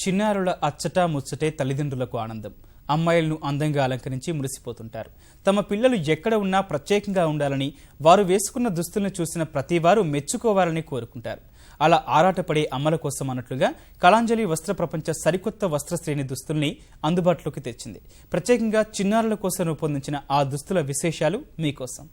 చిన్నారుల అచ్చటా ముచ్చటే తల్లిదండ్రులకు ఆనందం. అమ్మాయిలను అందంగా అలంకరించి మురిసిపోతుంటారు. తమ పిల్లలు ఎక్కడ ఉన్నా ప్రత్యేకంగా ఉండాలని, వారు వేసుకున్న దుస్తులను చూసిన ప్రతివారు మెచ్చుకోవాలని కోరుకుంటారు. అలా ఆరాటపడే అమ్మల కోసం అన్నట్లుగా కళాంజలి వస్త్ర ప్రపంచ సరికొత్త వస్త్ర శ్రేణి దుస్తుల్ని అందుబాటులోకి తెచ్చింది. ప్రత్యేకంగా చిన్నారుల కోసం రూపొందించిన ఆ దుస్తుల విశేషాలు మీకోసం.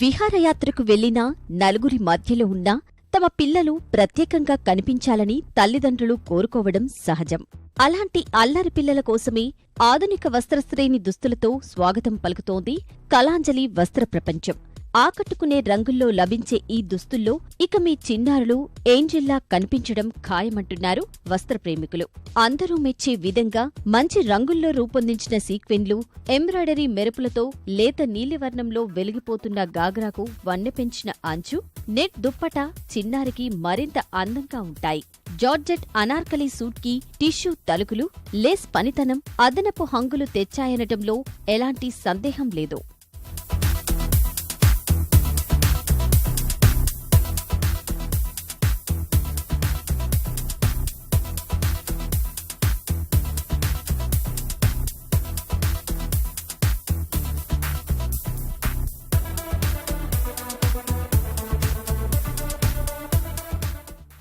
విహారయాత్రకు వెళ్లినా నలుగురి మధ్యలో ఉన్నా తమ పిల్లలు ప్రత్యేకంగా కనిపించాలని తల్లిదండ్రులు కోరుకోవడం సహజం. అలాంటి అల్లరి పిల్లల కోసమే ఆధునిక వస్త్రశ్రేణి దుస్తులతో స్వాగతం పలుకుతోంది కళాంజలి వస్త్ర ప్రపంచం. ఆకట్టుకునే రంగుల్లో లభించే ఈ దుస్తుల్లో ఇక మీ చిన్నారులు ఏంజెల్లా కనిపించడం ఖాయమంటున్నారు వస్త్ర ప్రేమికులు. అందరూ మెచ్చే విధంగా మంచి రంగుల్లో రూపొందించిన సీక్వెన్లు, ఎంబ్రాయిడరీ మెరుపులతో లేత నీలివర్ణంలో వెలిగిపోతున్న గాగ్రాకు వన్నె పెంచిన అంచు, నెట్ దుప్పట చిన్నారికి మరింత అందంగా ఉంటాయి. జార్జెట్ అనార్కలి సూట్కి టిష్యూ తలుకులు, లేస్ పనితనం అదనపు హంగులు తెచ్చాయనటంలో ఎలాంటి సందేహం లేదు.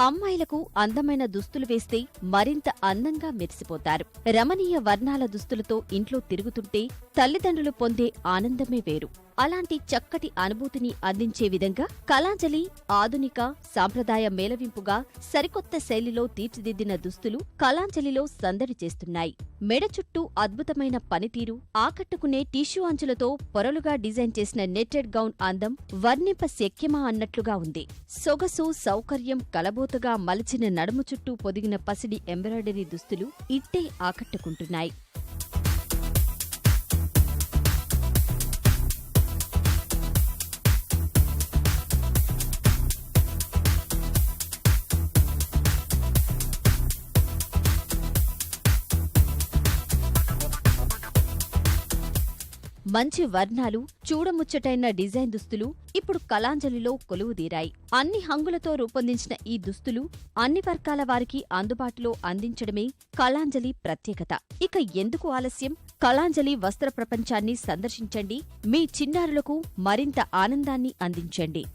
అమ్మాయిలకు అందమైన దుస్తులు వేస్తే మరింత అందంగా మెరిసిపోతారు. రమణీయ వర్ణాల దుస్తులతో ఇంట్లో తిరుగుతుంటే తల్లిదండ్రులు పొందే ఆనందమే వేరు. అలాంటి చక్కటి అనుభూతిని అందించే విధంగా కళాంజలి ఆధునిక, సాంప్రదాయ మేళవింపుగా సరికొత్త శైలిలో తీర్చిదిద్దిన దుస్తులు కళాంజలిలో సందడి చేస్తున్నాయి. మెడ చుట్టూ అద్భుతమైన పనితీరు, ఆకట్టుకునే టిష్యూ అంచులతో పొరలుగా డిజైన్ చేసిన నెట్టెడ్ గౌన్ అందం వర్ణింప శక్యమా అన్నట్లుగా ఉంది. సొగసు, సౌకర్యం కలబోతగా మలచిన నడుము చుట్టూ పొదిగిన పసిడి ఎంబ్రాయిడరీ దుస్తులు ఇట్టే ఆకట్టుకుంటున్నాయి. మంచి వర్ణాలు, చూడముచ్చటైన డిజైన్ దుస్తులు ఇప్పుడు కళాంజలిలో కొలువుదీరాయి. అన్ని హంగులతో రూపొందించిన ఈ దుస్తులు అన్ని వర్గాల వారికి అందుబాటులో అందించడమే కళాంజలి ప్రత్యేకత. ఇక ఎందుకు ఆలస్యం? కళాంజలి వస్త్ర ప్రపంచాన్ని సందర్శించండి. మీ చిన్నారులకు మరింత ఆనందాన్ని అందించండి.